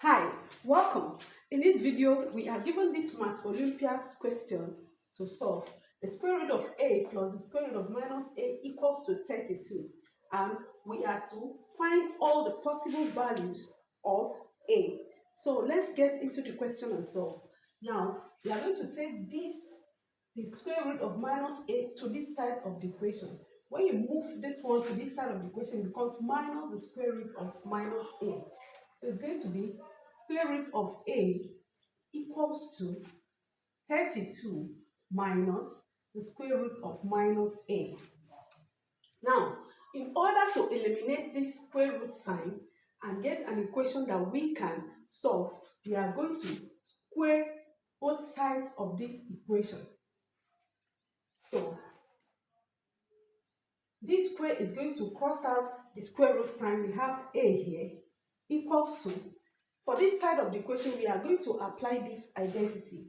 Hi, welcome. In this video, we are given this Math Olympiad question to solve. The square root of a plus the square root of minus a equals to 32. And we are to find all the possible values of a. So let's get into the question and solve. Now, we are going to take the square root of minus a to this side of the equation. When you move this one to this side of the equation, it becomes minus the square root of minus a. So it's going to be square root of a equals to 32 minus the square root of minus a. Now, in order to eliminate this square root sign and get an equation that we can solve, we are going to square both sides of this equation. So, this square is going to cross out the square root sign. We have a here equals to, for this side of the equation, we are going to apply this identity.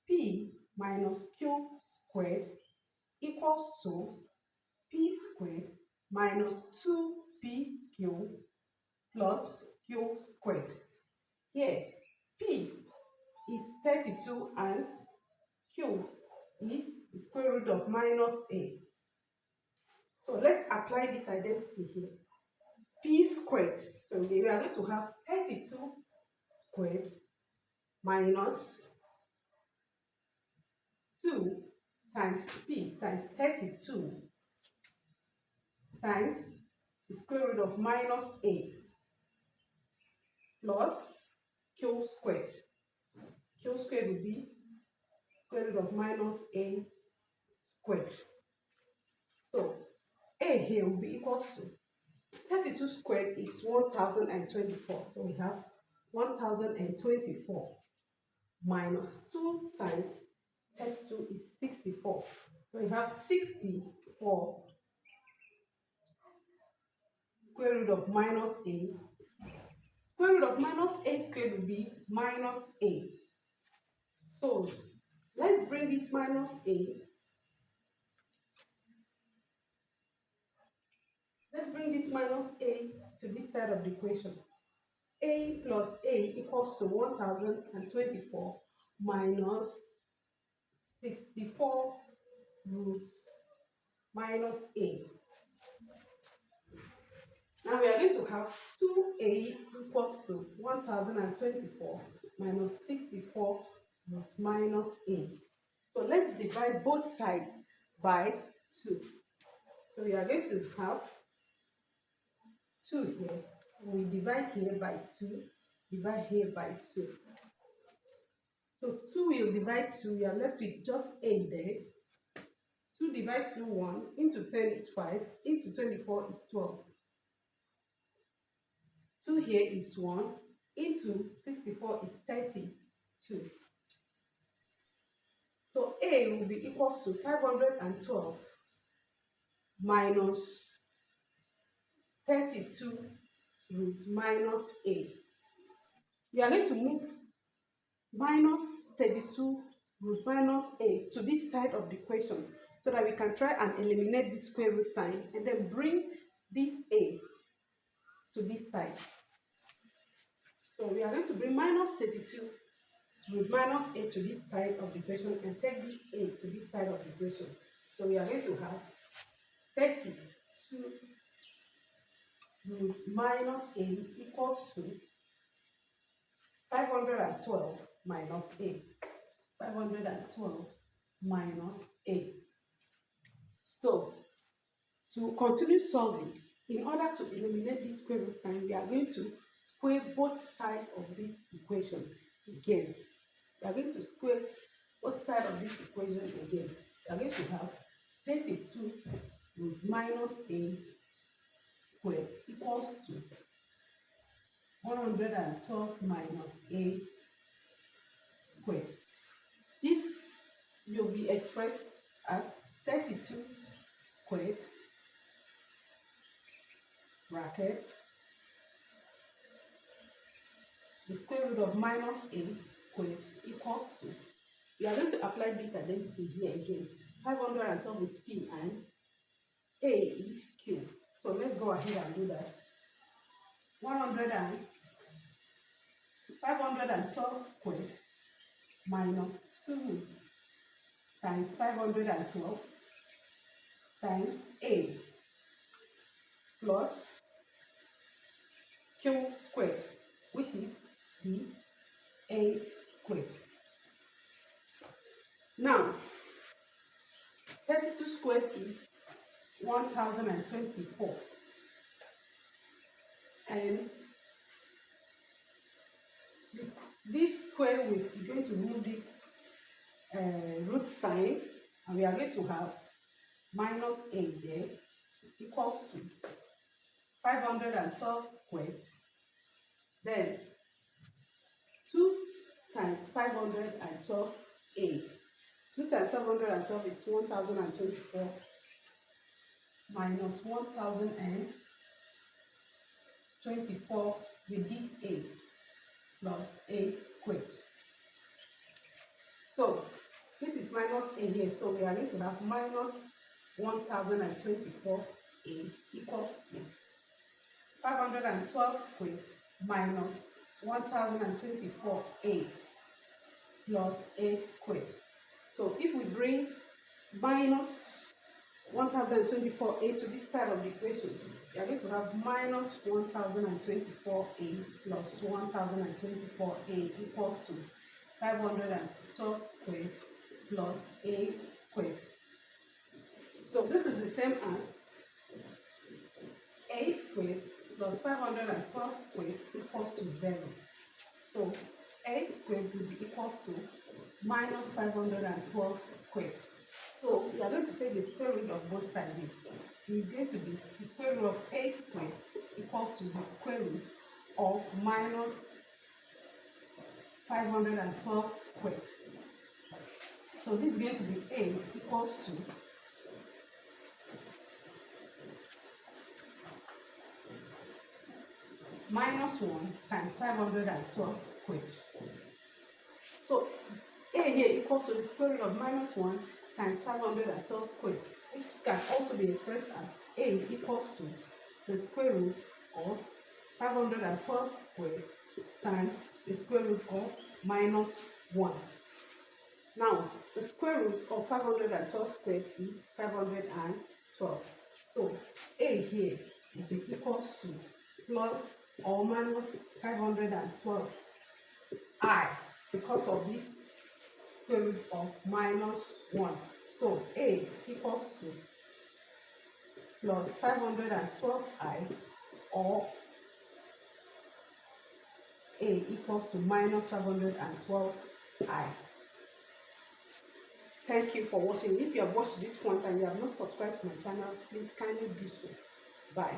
P minus q squared equals to p squared minus 2pq plus q squared. Here, p is 32 and q is the square root of minus a. So let's apply this identity here. P squared. So we are going to have 32 squared minus 2 times p times 32 times the square root of minus a plus q squared. Q squared will be square root of minus a squared. So a here will be equals to 32 squared is 1024. So we have 1024 minus 2 times 32 is 64. So we have 64 square root of minus a. Square root of minus a squared will be minus a. So let's bring this minus a. Let's bring this minus a to this side of the equation. A plus a equals to 1024 minus 64 root minus a. Now we are going to have 2a equals to 1024 minus 64 root minus a. So let's divide both sides by 2. So we are going to have 2 here. We divide here by 2, divide here by 2. So 2 will divide 2, we are left with just a there. 2 divided 2, 1, into 10 is 5, into 24 is 12. 2 here is 1, into 64 is 32. So a will be equals to 512 minus 32 root minus a. We are going to move minus 32 root minus a to this side of the equation so that we can try and eliminate the square root sign and then bring this a to this side. So we are going to bring minus 32 root minus a to this side of the equation and take this a to this side of the equation. So we are going to have 32 root minus a equals to 512 minus a. 512 minus a. So, to continue solving, in order to eliminate this square root sign, we are going to square both sides of this equation again. We are going to square both sides of this equation again. We are going to have 32 root minus a squared equals to 112 minus a squared. This will be expressed as 32 squared bracket the square root of minus a squared equals to, we are going to apply this identity here again. 512 is p and a is q. So let's go ahead and do that. 512 squared minus 2 times 512 times a plus q squared, which is the a squared. Now, 32 squared is 1024, and this square root is going to remove this root sign, and we are going to have minus a there equals to 512 squared, then 2 times 512a. 2 times 712 is 1024 minus 1024 with this a plus a squared. So this is minus a here, so we are going to have minus 1024a equals to 512 squared minus 1024a plus a squared. So if we bring minus 1024a to this side of the equation, we are going to have minus 1024a plus 1024a equals to 512 squared plus a squared. So this is the same as a squared plus 512 squared equals to 0. So a squared will be equals to minus 512 squared. So we are going to take the square root of both sides. It is going to be the square root of a squared equals to the square root of minus 512 squared. So this is going to be a equals to minus 1 times 512 squared. So a here equals to the square root of minus 1 times 512 squared, which can also be expressed as a equals to the square root of 512 squared times the square root of minus 1. Now, the square root of 512 squared is 512. So a here will be equals to plus or minus 512 I, because of this square root of minus 1. So a equals to plus 512i, or a equals to minus 512i. Thank you for watching. If you have watched this point and you have not subscribed to my channel, please kindly do so. Bye.